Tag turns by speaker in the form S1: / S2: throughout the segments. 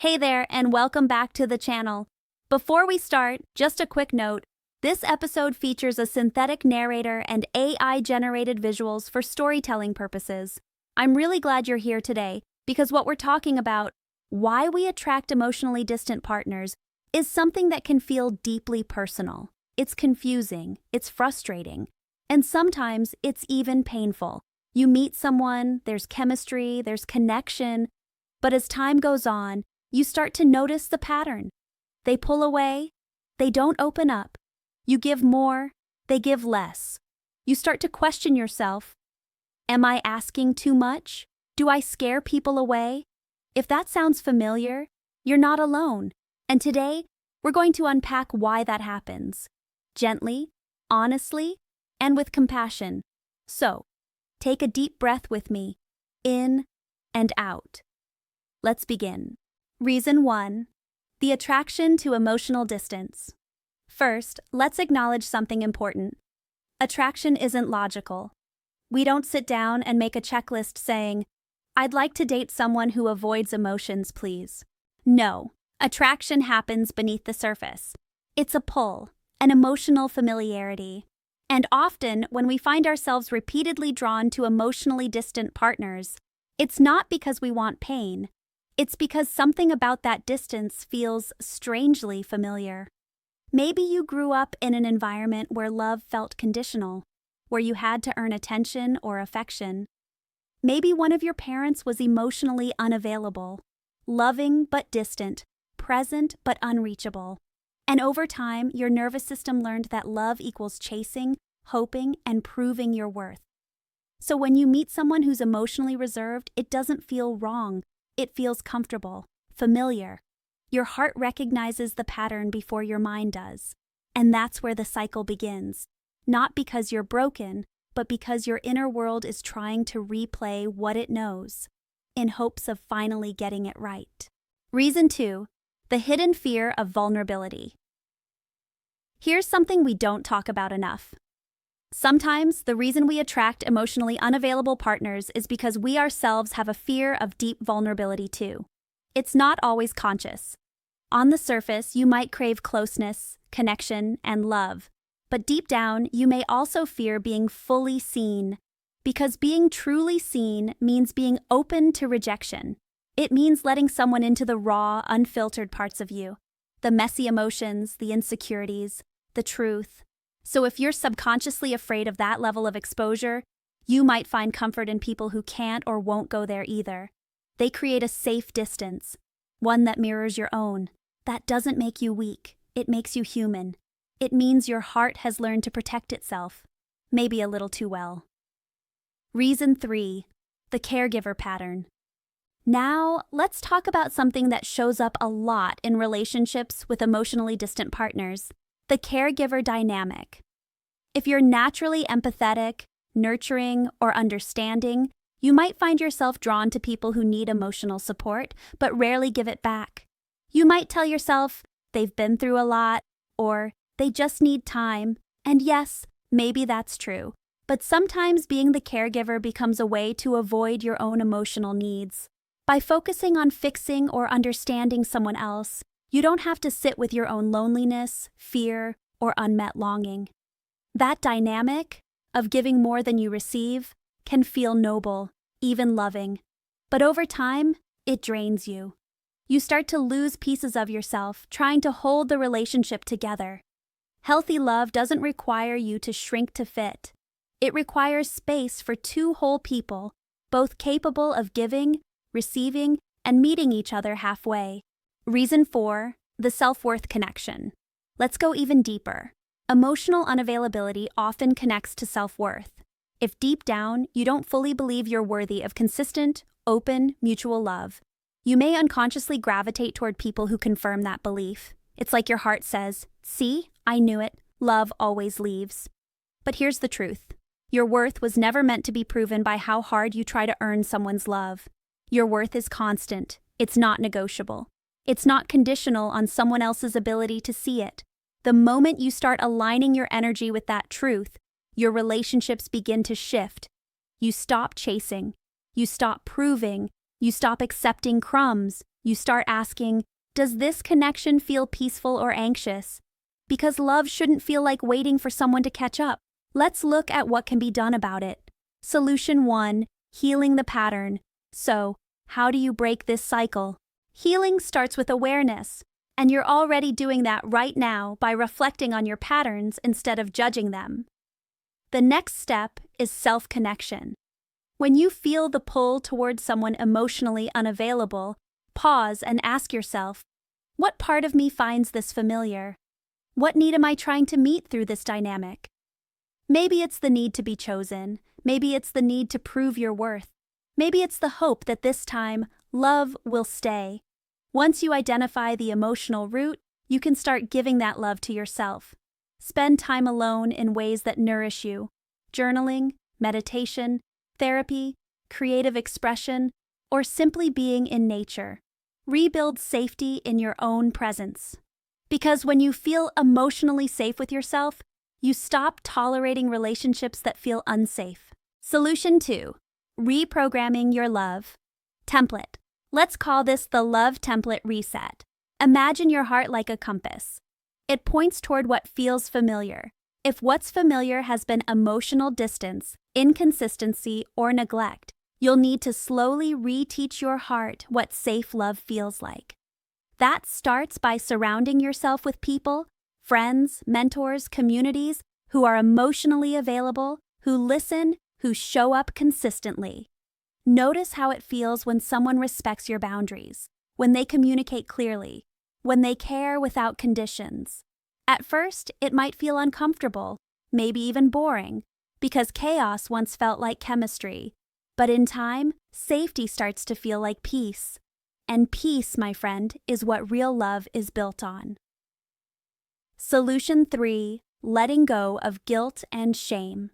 S1: Hey there, and welcome back to the channel. Before we start, just a quick note. This episode features a synthetic narrator and AI-generated visuals for storytelling purposes. I'm really glad you're here today, because what we're talking about, why we attract emotionally distant partners, is something that can feel deeply personal. It's confusing, it's frustrating, and sometimes it's even painful. You meet someone, there's chemistry, there's connection, but as time goes on, you start to notice the pattern. They pull away, they don't open up. You give more, they give less. You start to question yourself. Am I asking too much? Do I scare people away? If that sounds familiar, you're not alone. And today, we're going to unpack why that happens. Gently, honestly, and with compassion. So, take a deep breath with me, in and out. Let's begin. Reason 1. The attraction to emotional distance. First, let's acknowledge something important. Attraction isn't logical. We don't sit down and make a checklist saying, "I'd like to date someone who avoids emotions, please." No, attraction happens beneath the surface. It's a pull, an emotional familiarity. And often, when we find ourselves repeatedly drawn to emotionally distant partners, it's not because we want pain. It's because something about that distance feels strangely familiar. Maybe you grew up in an environment where love felt conditional, where you had to earn attention or affection. Maybe one of your parents was emotionally unavailable, loving but distant, present but unreachable. And over time, your nervous system learned that love equals chasing, hoping, and proving your worth. So when you meet someone who's emotionally reserved, it doesn't feel wrong. It feels comfortable, familiar. Your heart recognizes the pattern before your mind does. And that's where the cycle begins. Not because you're broken, but because your inner world is trying to replay what it knows, in hopes of finally getting it right. Reason 2. The hidden fear of vulnerability. Here's something we don't talk about enough. Sometimes, the reason we attract emotionally unavailable partners is because we ourselves have a fear of deep vulnerability too. It's not always conscious. On the surface, you might crave closeness, connection, and love. But deep down, you may also fear being fully seen. Because being truly seen means being open to rejection. It means letting someone into the raw, unfiltered parts of you. The messy emotions, the insecurities, the truth. So if you're subconsciously afraid of that level of exposure, you might find comfort in people who can't or won't go there either. They create a safe distance, one that mirrors your own. That doesn't make you weak, it makes you human. It means your heart has learned to protect itself, maybe a little too well. Reason 3. The caregiver pattern. Now, let's talk about something that shows up a lot in relationships with emotionally distant partners. The caregiver dynamic. If you're naturally empathetic, nurturing, or understanding, you might find yourself drawn to people who need emotional support, but rarely give it back. You might tell yourself, they've been through a lot, or they just need time. And yes, maybe that's true. But sometimes being the caregiver becomes a way to avoid your own emotional needs. By focusing on fixing or understanding someone else, you don't have to sit with your own loneliness, fear, or unmet longing. That dynamic of giving more than you receive can feel noble, even loving. But over time, it drains you. You start to lose pieces of yourself trying to hold the relationship together. Healthy love doesn't require you to shrink to fit. It requires space for two whole people, both capable of giving, receiving, and meeting each other halfway. Reason 4. The self-worth connection. Let's go even deeper. Emotional unavailability often connects to self-worth. If deep down you don't fully believe you're worthy of consistent, open, mutual love, you may unconsciously gravitate toward people who confirm that belief. It's like your heart says, "See, I knew it. Love always leaves." But here's the truth. Your worth was never meant to be proven by how hard you try to earn someone's love. Your worth is constant. It's not negotiable. It's not conditional on someone else's ability to see it. The moment you start aligning your energy with that truth, your relationships begin to shift. You stop chasing. You stop proving. You stop accepting crumbs. You start asking, does this connection feel peaceful or anxious? Because love shouldn't feel like waiting for someone to catch up. Let's look at what can be done about it. Solution 1, healing the pattern. So, how do you break this cycle? Healing starts with awareness, and you're already doing that right now by reflecting on your patterns instead of judging them. The next step is self-connection. When you feel the pull towards someone emotionally unavailable, pause and ask yourself, what part of me finds this familiar? What need am I trying to meet through this dynamic? Maybe it's the need to be chosen. Maybe it's the need to prove your worth. Maybe it's the hope that this time, love will stay. Once you identify the emotional root, you can start giving that love to yourself. Spend time alone in ways that nourish you. Journaling, meditation, therapy, creative expression, or simply being in nature. Rebuild safety in your own presence. Because when you feel emotionally safe with yourself, you stop tolerating relationships that feel unsafe. Solution 2, reprogramming your love. Template. Let's call this the love template reset. Imagine your heart like a compass. It points toward what feels familiar. If what's familiar has been emotional distance, inconsistency, or neglect, you'll need to slowly reteach your heart what safe love feels like. That starts by surrounding yourself with people, friends, mentors, communities who are emotionally available, who listen, who show up consistently. Notice how it feels when someone respects your boundaries, when they communicate clearly, when they care without conditions. At first, it might feel uncomfortable, maybe even boring, because chaos once felt like chemistry. But in time, safety starts to feel like peace. And peace, my friend, is what real love is built on. Solution 3, letting go of guilt and shame.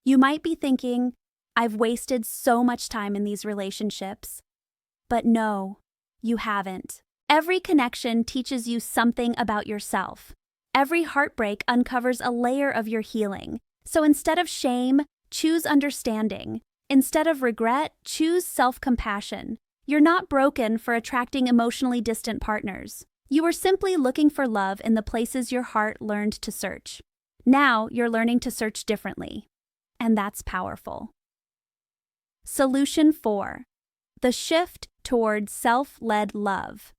S1: You might be thinking, I've wasted so much time in these relationships. But no, you haven't. Every connection teaches you something about yourself. Every heartbreak uncovers a layer of your healing. So instead of shame, choose understanding. Instead of regret, choose self-compassion. You're not broken for attracting emotionally distant partners. You were simply looking for love in the places your heart learned to search. Now you're learning to search differently. And that's powerful. Solution 4, the shift toward self-led love.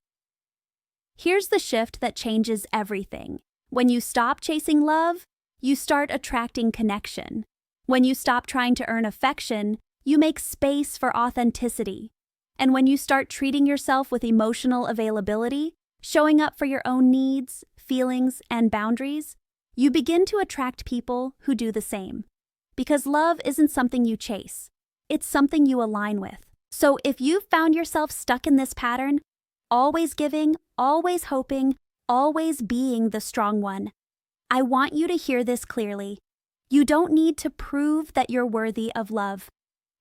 S1: Here's the shift that changes everything. When you stop chasing love, you start attracting connection. When you stop trying to earn affection, you make space for authenticity. And when you start treating yourself with emotional availability, showing up for your own needs, feelings, and boundaries, you begin to attract people who do the same. Because love isn't something you chase. It's something you align with. So if you've found yourself stuck in this pattern, always giving, always hoping, always being the strong one, I want you to hear this clearly. You don't need to prove that you're worthy of love.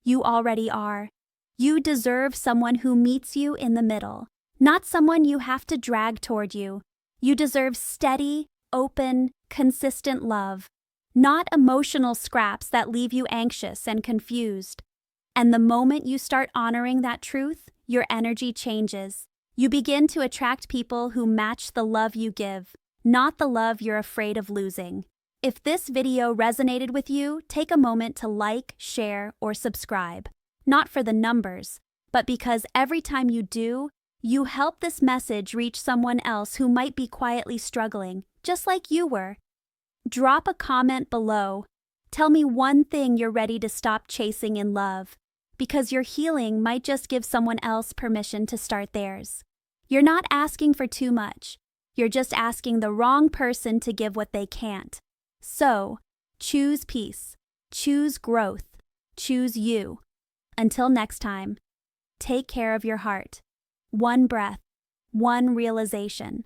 S1: You already are. You deserve someone who meets you in the middle, not someone you have to drag toward you. You deserve steady, open, consistent love, not emotional scraps that leave you anxious and confused. And the moment you start honoring that truth, your energy changes. You begin to attract people who match the love you give, not the love you're afraid of losing. If this video resonated with you, take a moment to like, share, or subscribe. Not for the numbers, but because every time you do, you help this message reach someone else who might be quietly struggling, just like you were. Drop a comment below. Tell me one thing you're ready to stop chasing in love, because your healing might just give someone else permission to start theirs. You're not asking for too much. You're just asking the wrong person to give what they can't. So, choose peace, choose growth, choose you. Until next time, take care of your heart. One breath, one realization,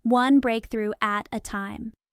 S1: one breakthrough at a time.